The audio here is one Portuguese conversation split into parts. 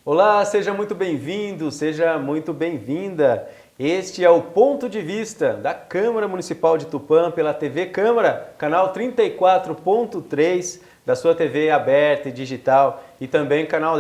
Olá, seja muito bem-vindo, seja muito bem-vinda. Este é o Ponto de Vista da Câmara Municipal de Tupã pela TV Câmara, canal 34.3 da sua TV aberta e digital e também canal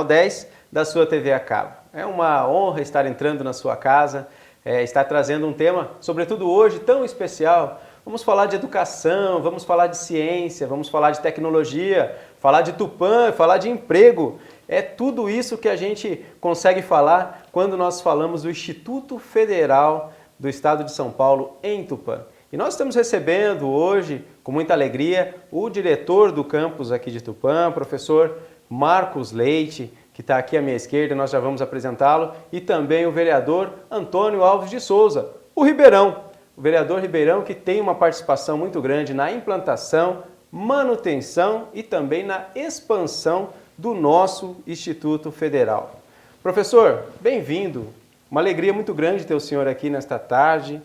10 da sua TV a cabo. É uma honra estar entrando na sua casa, estar trazendo um tema, sobretudo hoje, tão especial. Vamos falar de educação, vamos falar de ciência, vamos falar de tecnologia, falar de Tupã, falar de emprego. É tudo isso que a gente consegue falar quando nós falamos do Instituto Federal do Estado de São Paulo em Tupã. E nós estamos recebendo hoje, com muita alegria, o diretor do campus aqui de Tupã, professor Marcos Leite, que está aqui à minha esquerda, nós já vamos apresentá-lo, e também o vereador Antônio Alves de Souza, o Ribeirão. O vereador Ribeirão que tem uma participação muito grande na implantação, manutenção e também na expansão do nosso Instituto Federal. Professor, bem-vindo. Uma alegria muito grande ter o senhor aqui nesta tarde.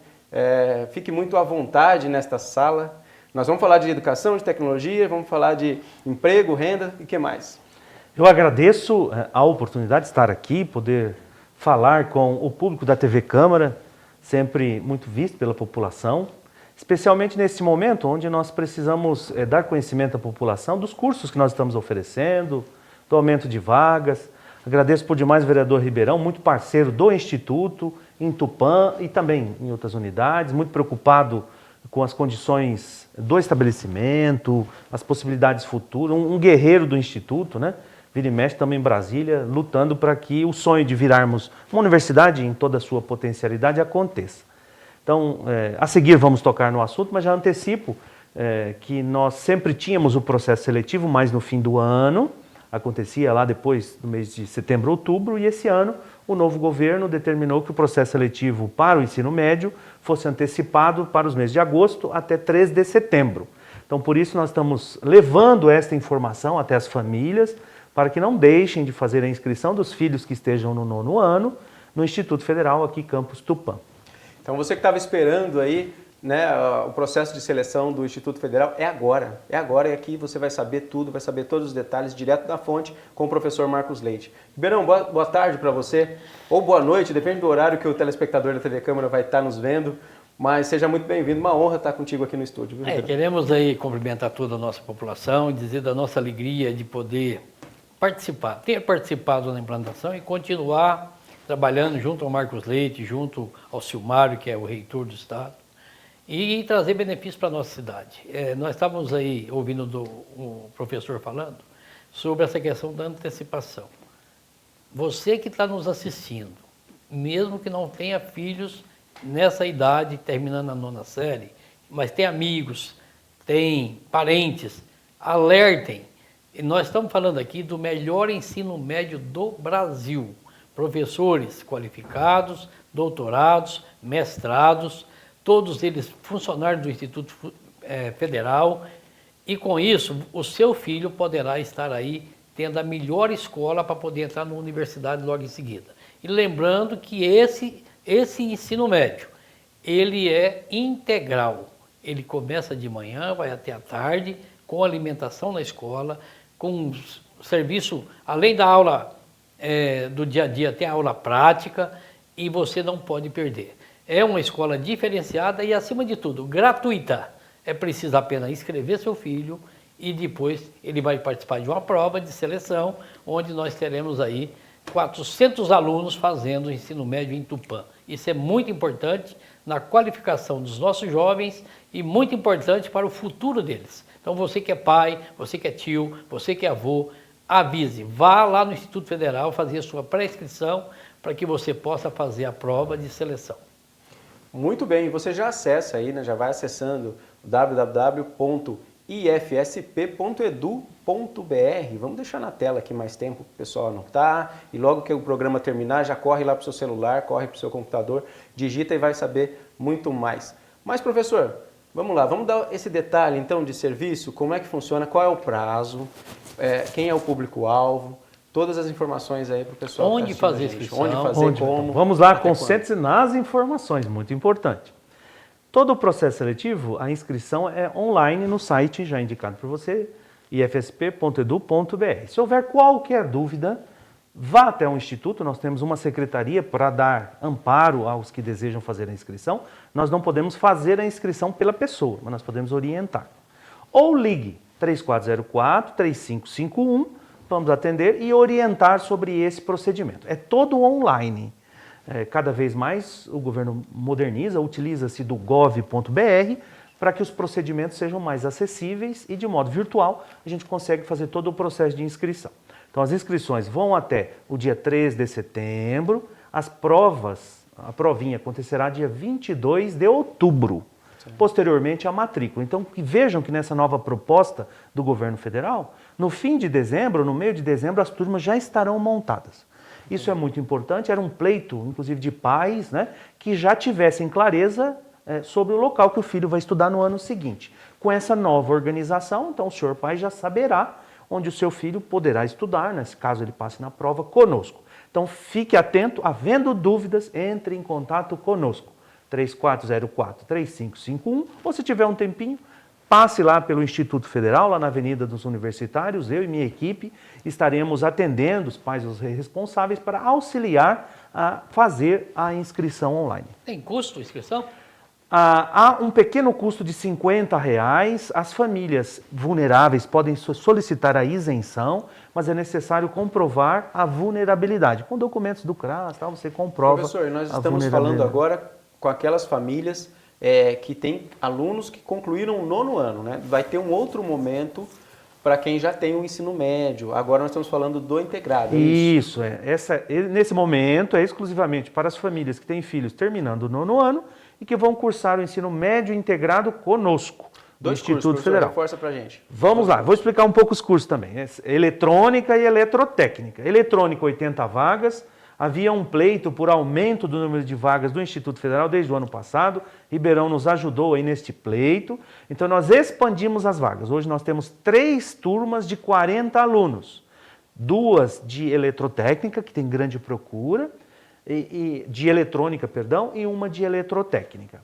Fique muito à vontade nesta sala. Nós vamos falar de educação, de tecnologia, vamos falar de emprego, renda e o que mais? Eu agradeço a oportunidade de estar aqui, poder falar com o público da TV Câmara, sempre muito visto pela população, especialmente nesse momento onde nós precisamos dar conhecimento à população dos cursos que nós estamos oferecendo, do aumento de vagas. Agradeço por demais o vereador Ribeirão, muito parceiro do Instituto, em Tupã e também em outras unidades, muito preocupado com as condições do estabelecimento, as possibilidades futuras, um guerreiro do Instituto, né? Vira e mexe também em Brasília, lutando para que o sonho de virarmos uma universidade em toda a sua potencialidade aconteça. Então, a seguir vamos tocar no assunto, mas já antecipo que nós sempre tínhamos o processo seletivo, mas no fim do ano, acontecia lá depois do mês de setembro, outubro, e esse ano o novo governo determinou que o processo seletivo para o ensino médio fosse antecipado para os meses de agosto até 3 de setembro. Então, por isso nós estamos levando esta informação até as famílias, para que não deixem de fazer a inscrição dos filhos que estejam no 9º ano no Instituto Federal, aqui Campus Tupã. Então você que estava esperando aí, né, o processo de seleção do Instituto Federal, é agora e aqui você vai saber tudo, vai saber todos os detalhes direto da fonte com o professor Marcos Leite. Ribeirão, boa tarde para você, ou boa noite, depende do horário que o telespectador da TV Câmara vai estar nos vendo, mas seja muito bem-vindo, uma honra estar contigo aqui no estúdio. Viu, queremos aí cumprimentar toda a nossa população e dizer da nossa alegria de poder participar, ter participado na implantação e continuar trabalhando junto ao Marcos Leite, junto ao Silmário, que é o reitor do Estado, e trazer benefícios para a nossa cidade. Nós estávamos aí ouvindo o professor falando sobre essa questão da antecipação. Você que está nos assistindo, mesmo que não tenha filhos nessa idade, terminando a 9ª série, mas tem amigos, tem parentes, alertem. E nós estamos falando aqui do melhor ensino médio do Brasil. Professores qualificados, doutorados, mestrados, todos eles funcionários do Instituto Federal. E com isso, o seu filho poderá estar aí tendo a melhor escola para poder entrar na universidade logo em seguida. E lembrando que esse ensino médio, ele é integral. Ele começa de manhã, vai até a tarde, com alimentação na escola, com serviço, além da aula do dia a dia, tem a aula prática e você não pode perder. É uma escola diferenciada e, acima de tudo, gratuita. É preciso apenas inscrever seu filho e depois ele vai participar de uma prova de seleção, onde nós teremos aí 400 alunos fazendo o ensino médio em Tupã. Isso é muito importante na qualificação dos nossos jovens e muito importante para o futuro deles. Então você que é pai, você que é tio, você que é avô, avise, vá lá no Instituto Federal fazer a sua pré-inscrição para que você possa fazer a prova de seleção. Muito bem, você já acessa aí, né, já vai acessando www.ifsp.edu.br. Vamos deixar na tela aqui mais tempo para o pessoal anotar e logo que o programa terminar já corre lá para o seu celular, corre para o seu computador, digita e vai saber muito mais. Mas professor, vamos lá, vamos dar esse detalhe então de serviço, como é que funciona, qual é o prazo, quem é o público-alvo, todas as informações aí para o pessoal. Onde fazer inscrição, onde fazer, como. Então, vamos lá, concentre-se nas informações, muito importante. Todo o processo seletivo, a inscrição é online no site já indicado por você, ifsp.edu.br. Se houver qualquer dúvida, vá até um instituto, nós temos uma secretaria para dar amparo aos que desejam fazer a inscrição. Nós não podemos fazer a inscrição pela pessoa, mas nós podemos orientar. Ou ligue 3404-3551, vamos atender e orientar sobre esse procedimento. É todo online. Cada vez mais o governo moderniza, utiliza-se do gov.br para que os procedimentos sejam mais acessíveis e de modo virtual a gente consegue fazer todo o processo de inscrição. Então as inscrições vão até o dia 3 de setembro, a provinha acontecerá dia 22 de outubro. Sim. Posteriormente a matrícula. Então vejam que nessa nova proposta do governo federal, no fim de dezembro, no meio de dezembro, as turmas já estarão montadas. Isso é muito importante, era um pleito, inclusive de pais, né, que já tivessem clareza sobre o local que o filho vai estudar no ano seguinte. Com essa nova organização, então o senhor pai já saberá onde o seu filho poderá estudar, nesse caso ele passe na prova, conosco. Então fique atento, havendo dúvidas, entre em contato conosco. 3404-3551, ou se tiver um tempinho, passe lá pelo Instituto Federal, lá na Avenida dos Universitários, eu e minha equipe estaremos atendendo os pais e os responsáveis para auxiliar a fazer a inscrição online. Tem custo a inscrição? Há um pequeno custo de R$50, as famílias vulneráveis podem solicitar a isenção, mas é necessário comprovar a vulnerabilidade. Com documentos do CRAS, tal, você comprova. Professor, nós estamos falando agora com aquelas famílias que têm alunos que concluíram o 9º ano, né? Vai ter um outro momento para quem já tem o ensino médio. Agora nós estamos falando do integrado. Isso. Nesse momento é exclusivamente para as famílias que têm filhos terminando o 9º ano e que vão cursar o ensino médio integrado conosco, do Instituto Federal. Reforça pra gente. Vamos lá, vou explicar um pouco os cursos também. Eletrônica e eletrotécnica. Eletrônica, 80 vagas. Havia um pleito por aumento do número de vagas do Instituto Federal desde o ano passado. Ribeirão nos ajudou aí neste pleito. Então nós expandimos as vagas. Hoje nós temos 3 turmas de 40 alunos. 2 de eletrotécnica, que tem grande procura, de eletrônica, perdão, e uma de eletrotécnica.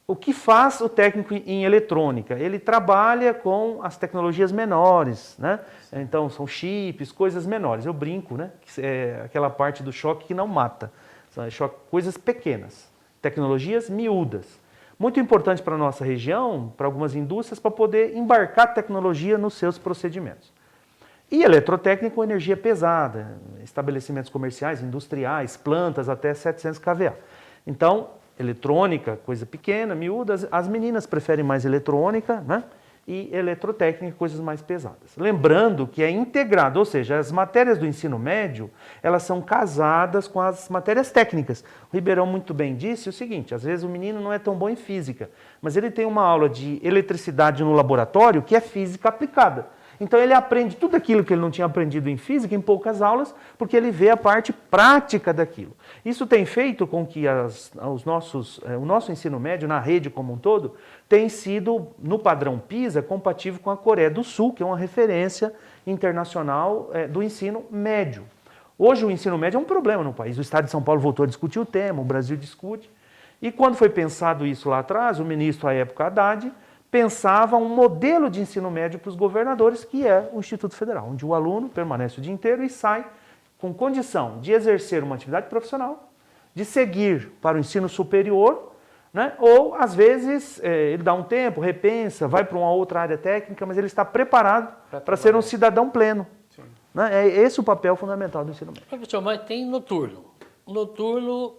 O que faz o técnico em eletrônica? Ele trabalha com as tecnologias menores, né? Então são chips, coisas menores. Eu brinco, né? Que é aquela parte do choque que não mata. São coisas pequenas, tecnologias miúdas. Muito importante para a nossa região, para algumas indústrias, para poder embarcar tecnologia nos seus procedimentos. E eletrotécnica com energia pesada, estabelecimentos comerciais, industriais, plantas até 700 kVA. Então, eletrônica, coisa pequena, miúda, as meninas preferem mais eletrônica, né? E eletrotécnica, coisas mais pesadas. Lembrando que é integrado, ou seja, as matérias do ensino médio, elas são casadas com as matérias técnicas. O Ribeirão muito bem disse o seguinte, às vezes o menino não é tão bom em física, mas ele tem uma aula de eletricidade no laboratório que é física aplicada. Então ele aprende tudo aquilo que ele não tinha aprendido em física em poucas aulas, porque ele vê a parte prática daquilo. Isso tem feito com que o nosso ensino médio, na rede como um todo, tem sido, no padrão PISA, compatível com a Coreia do Sul, que é uma referência internacional do ensino médio. Hoje o ensino médio é um problema no país. O Estado de São Paulo voltou a discutir o tema, o Brasil discute. E quando foi pensado isso lá atrás, o ministro à época Haddad pensava um modelo de ensino médio para os governadores, que é o Instituto Federal, onde o aluno permanece o dia inteiro e sai com condição de exercer uma atividade profissional, de seguir para o ensino superior, né? Ou, às vezes, ele dá um tempo, repensa, vai para uma outra área técnica, mas ele está preparado para ser um cidadão pleno. Né? É esse o papel fundamental do ensino médio. Professor, mas tem noturno. Noturno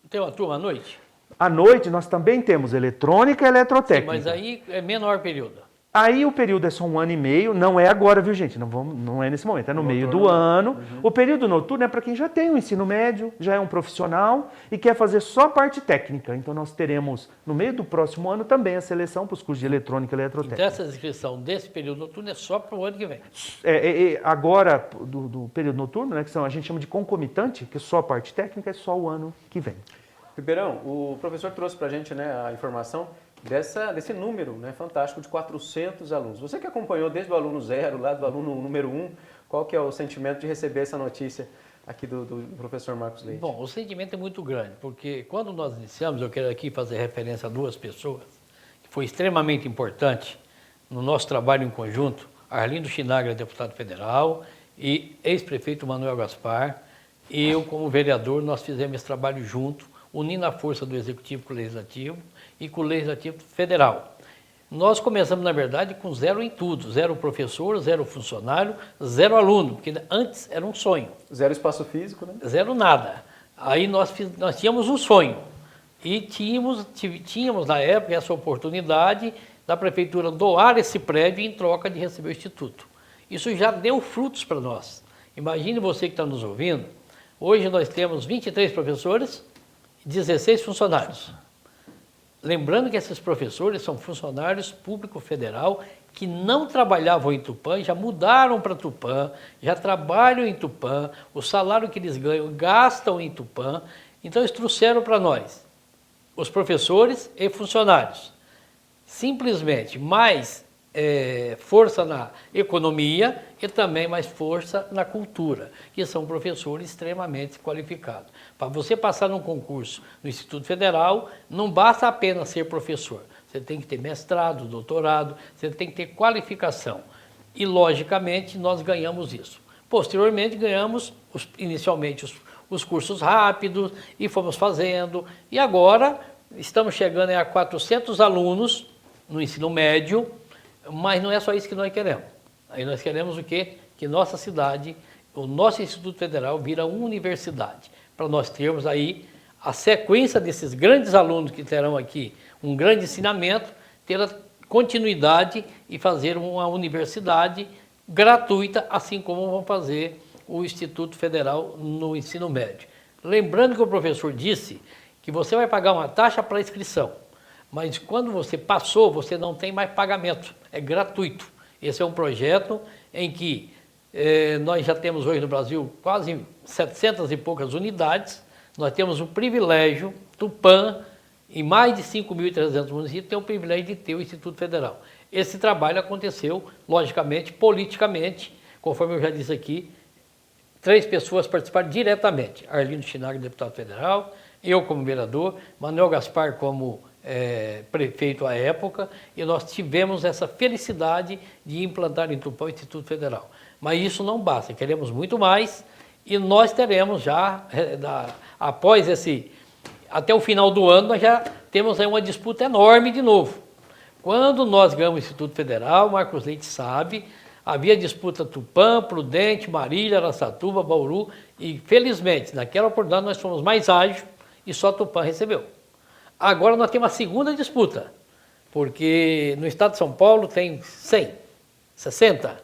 tem uma turma à noite? À noite nós também temos eletrônica e eletrotécnica. Sim, mas aí é menor período. Aí o período é só 1 ano e meio, não é agora, viu gente? Não é nesse momento, é no meio do ano. Uhum. O período noturno é para quem já tem o ensino médio, já é um profissional e quer fazer só a parte técnica. Então nós teremos, no meio do próximo ano, também a seleção para os cursos de eletrônica e eletrotécnica. Então essa inscrição desse período noturno é só para o ano que vem? Agora, do período noturno, né, que a gente chama de concomitante, que é só a parte técnica, é só o ano que vem. Ribeirão, o professor trouxe para a gente, né, a informação desse número, né, fantástico de 400 alunos. Você que acompanhou desde o aluno 0, lá do aluno número 1, qual que é o sentimento de receber essa notícia aqui do professor Marcos Leite? Bom, o sentimento é muito grande, porque quando nós iniciamos, eu quero aqui fazer referência a 2 pessoas, que foi extremamente importante no nosso trabalho em conjunto, Arlindo Chinagra, deputado federal, e ex-prefeito Manuel Gaspar, Eu, como vereador, nós fizemos esse trabalho junto, unindo a força do Executivo com o Legislativo e com o Legislativo Federal. Nós começamos, na verdade, com zero em tudo, zero professor, zero funcionário, zero aluno, porque antes era um sonho. Zero espaço físico, né? Zero nada. Aí nós tínhamos um sonho e tínhamos na época essa oportunidade da Prefeitura doar esse prédio em troca de receber o Instituto. Isso já deu frutos para nós. Imagine você que está nos ouvindo, hoje nós temos 23 professores e 16 funcionários. Lembrando que esses professores são funcionários público federal que não trabalhavam em Tupã, já mudaram para Tupã, já trabalham em Tupã, o salário que eles ganham gastam em Tupã. Então eles trouxeram para nós, os professores e funcionários, simplesmente mais força na economia e também mais força na cultura, que são professores extremamente qualificados. Para você passar num concurso no Instituto Federal, não basta apenas ser professor. Você tem que ter mestrado, doutorado, você tem que ter qualificação. E, logicamente, nós ganhamos isso. Posteriormente, ganhamos, inicialmente, os cursos rápidos e fomos fazendo. E agora, estamos chegando a 400 alunos no ensino médio, mas não é só isso que nós queremos. Aí nós queremos o quê? Que nossa cidade, o nosso Instituto Federal vira uma universidade, para nós termos aí a sequência desses grandes alunos que terão aqui um grande ensinamento, ter a continuidade e fazer uma universidade gratuita, assim como vão fazer o Instituto Federal no ensino médio. Lembrando que o professor disse que você vai pagar uma taxa para inscrição, mas quando você passou, você não tem mais pagamento, é gratuito. Esse é um projeto em que nós já temos hoje no Brasil quase 700 e poucas unidades, nós temos o privilégio, Tupã, em mais de 5.300 municípios, tem o privilégio de ter o Instituto Federal. Esse trabalho aconteceu, logicamente, politicamente, conforme eu já disse aqui, 3 pessoas participaram diretamente, Arlindo Chinaglia, deputado federal, eu como vereador, Manuel Gaspar como prefeito à época, e nós tivemos essa felicidade de implantar em Tupã o Instituto Federal. Mas isso não basta, queremos muito mais, e nós teremos já, após até o final do ano, nós já temos aí uma disputa enorme de novo. Quando nós ganhamos o Instituto Federal, Marcos Leite sabe, havia disputa Tupã, Prudente, Marília, Araçatuba, Bauru, e felizmente, naquela oportunidade nós fomos mais ágeis e só Tupã recebeu. Agora nós temos a segunda disputa, porque no estado de São Paulo tem 100, 60?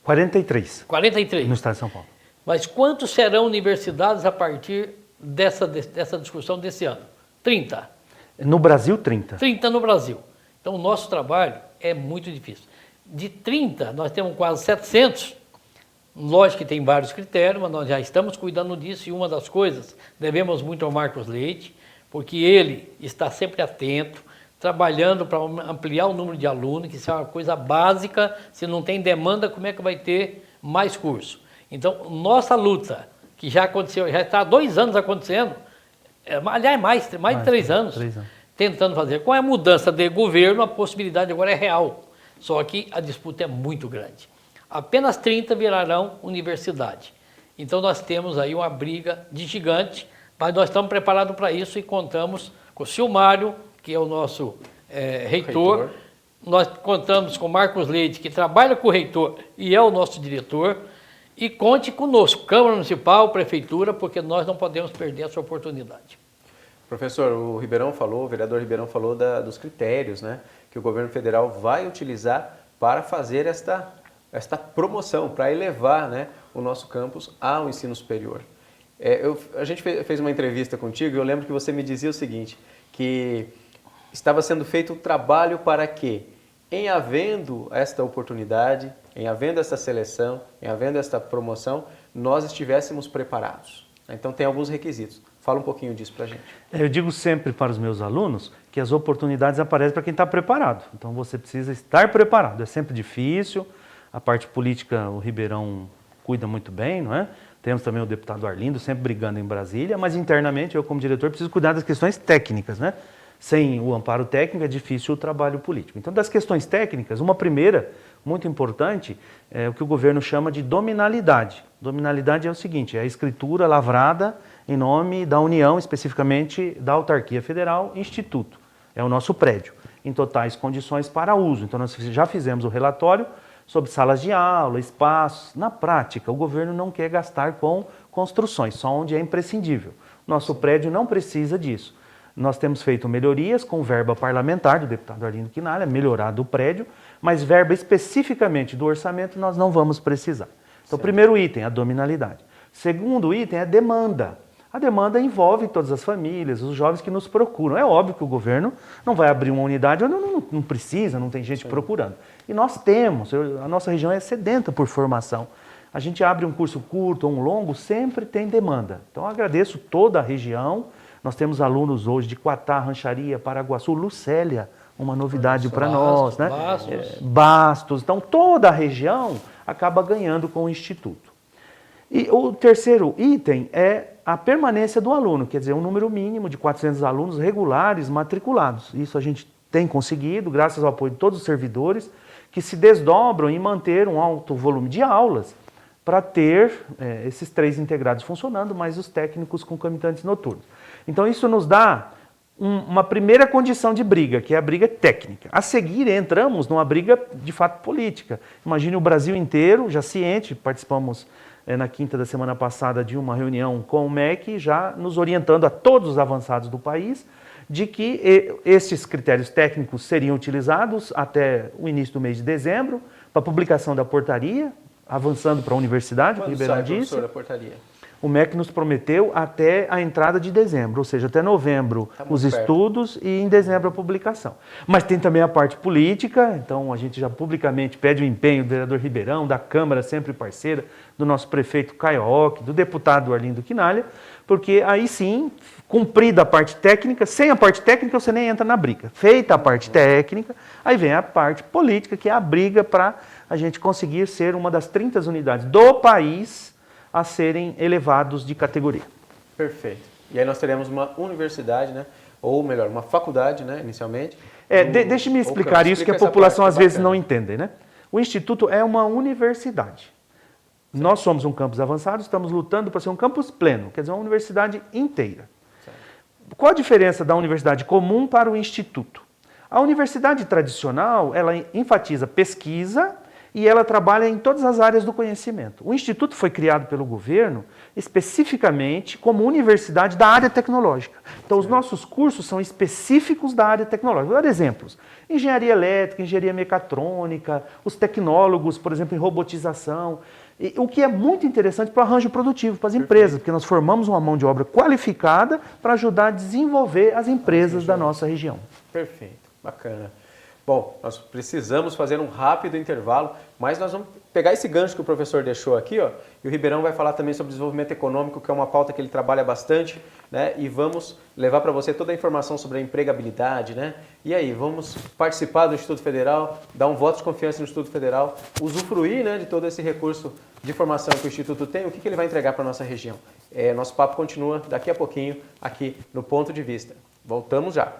43. 43. No estado de São Paulo. Mas quantos serão universidades a partir dessa discussão desse ano? 30. No Brasil, 30. 30 no Brasil. Então o nosso trabalho é muito difícil. De 30, nós temos quase 700. Lógico que tem vários critérios, mas nós já estamos cuidando disso, e uma das coisas, devemos muito ao Marcos Leite, porque ele está sempre atento, trabalhando para ampliar o número de alunos, que isso é uma coisa básica. Se não tem demanda, como é que vai ter mais curso? Então, nossa luta, que já aconteceu, já está há 2 anos acontecendo, aliás, mais de 3 anos, tentando fazer. Com a mudança de governo, a possibilidade agora é real, só que a disputa é muito grande. Apenas 30 virarão universidade. Então, nós temos aí uma briga de gigante, mas nós estamos preparados para isso e contamos com o Silmário, que é o nosso reitor. Nós contamos com o Marcos Leite, que trabalha com o reitor e é o nosso diretor. E conte conosco, Câmara Municipal, Prefeitura, porque nós não podemos perder essa oportunidade. Professor, o vereador Ribeirão falou dos critérios, né, que o governo federal vai utilizar para fazer esta promoção, para elevar, né, o nosso campus ao ensino superior. A gente fez uma entrevista contigo e eu lembro que você me dizia o seguinte, que estava sendo feito um trabalho para que, em havendo esta oportunidade, em havendo essa seleção, em havendo esta promoção, nós estivéssemos preparados. Então tem alguns requisitos. Fala um pouquinho disso para a gente. Eu digo sempre para os meus alunos que as oportunidades aparecem para quem está preparado. Então você precisa estar preparado. É sempre difícil. A parte política o Ribeirão cuida muito bem, não é? Temos também o deputado Arlindo, sempre brigando em Brasília, mas internamente eu como diretor preciso cuidar das questões técnicas, né? Sem o amparo técnico é difícil o trabalho político. Então, das questões técnicas, uma primeira, muito importante, é o que o governo chama de dominalidade. Dominalidade é o seguinte, é a escritura lavrada em nome da União, especificamente da Autarquia Federal, Instituto. É o nosso prédio, em totais condições para uso. Então, nós já fizemos o relatório sobre salas de aula, espaços. Na prática, o governo não quer gastar com construções, só onde é imprescindível. Nosso prédio não precisa disso. Nós temos feito melhorias com verba parlamentar do deputado Arlindo Quinalha, melhorado o prédio, mas verba especificamente do orçamento nós não vamos precisar. Então, primeiro item, a dominalidade. Segundo item, é a demanda. A demanda envolve todas as famílias, os jovens que nos procuram. É óbvio que o governo não vai abrir uma unidade onde não precisa, não tem gente procurando. E nós temos, a nossa região é sedenta por formação. A gente abre um curso curto ou um longo, sempre tem demanda. Então, eu agradeço toda a região. Nós temos alunos hoje de Quatá, Rancharia, Paraguaçu, Lucélia, uma novidade para nós, né? Bastos. Então, toda a região acaba ganhando com o Instituto. E o terceiro item é a permanência do aluno, quer dizer, um número mínimo de 400 alunos regulares matriculados. Isso a gente tem conseguido, graças ao apoio de todos os servidores, que se desdobram em manter um alto volume de aulas para ter esses 3 integrados funcionando, mais os técnicos concomitantes noturnos. Então, isso nos dá uma primeira condição de briga, que é a briga técnica. A seguir, entramos numa briga, de fato, política. Imagine o Brasil inteiro, já ciente, participamos na quinta da semana passada de uma reunião com o MEC, já nos orientando a todos os avançados do país, de que esses critérios técnicos seriam utilizados até o início do mês de dezembro, para a publicação da portaria, avançando para a universidade, o Ribeirão disse. Professor, a portaria? O MEC nos prometeu até a entrada de dezembro, ou seja, até novembro os estudos e em dezembro a publicação. Mas tem também a parte política, então a gente já publicamente pede o empenho do vereador Ribeirão, da Câmara sempre parceira, do nosso prefeito Caioque, do deputado Arlindo Quinalha, porque aí sim, cumprida a parte técnica, sem a parte técnica você nem entra na briga. Feita a parte técnica, aí vem a parte política, que é a briga para a gente conseguir ser uma das 30 unidades do país a serem elevados de categoria. Perfeito. E aí nós teremos uma universidade, né? Ou melhor, uma faculdade, né? Inicialmente. Deixe-me explicar isso, que a população às vezes não entende, né? O Instituto é uma universidade. Certo. Nós somos um campus avançado, estamos lutando para ser um campus pleno, quer dizer, uma universidade inteira. Certo. Qual a diferença da universidade comum para o Instituto? A universidade tradicional, ela enfatiza pesquisa e ela trabalha em todas as áreas do conhecimento. O Instituto foi criado pelo governo especificamente como universidade da área tecnológica. Então, os nossos cursos são específicos da área tecnológica. Vou dar exemplos. Engenharia elétrica, engenharia mecatrônica, os tecnólogos, por exemplo, em robotização. E o que é muito interessante para o arranjo produtivo, para as empresas, porque nós formamos uma mão de obra qualificada para ajudar a desenvolver as empresas da nossa região. Perfeito, bacana. Bom, nós precisamos fazer um rápido intervalo, mas nós vamos pegar esse gancho que o professor deixou aqui, ó, e o Ribeirão vai falar também sobre desenvolvimento econômico, que é uma pauta que ele trabalha bastante, né? E vamos levar para você toda a informação sobre a empregabilidade, né? E aí, vamos participar do Instituto Federal, dar um voto de confiança no Instituto Federal, usufruir, né, de todo esse recurso de formação que o Instituto tem, o que ele vai entregar para a nossa região. Nosso papo continua daqui a pouquinho aqui no Ponto de Vista. Voltamos já.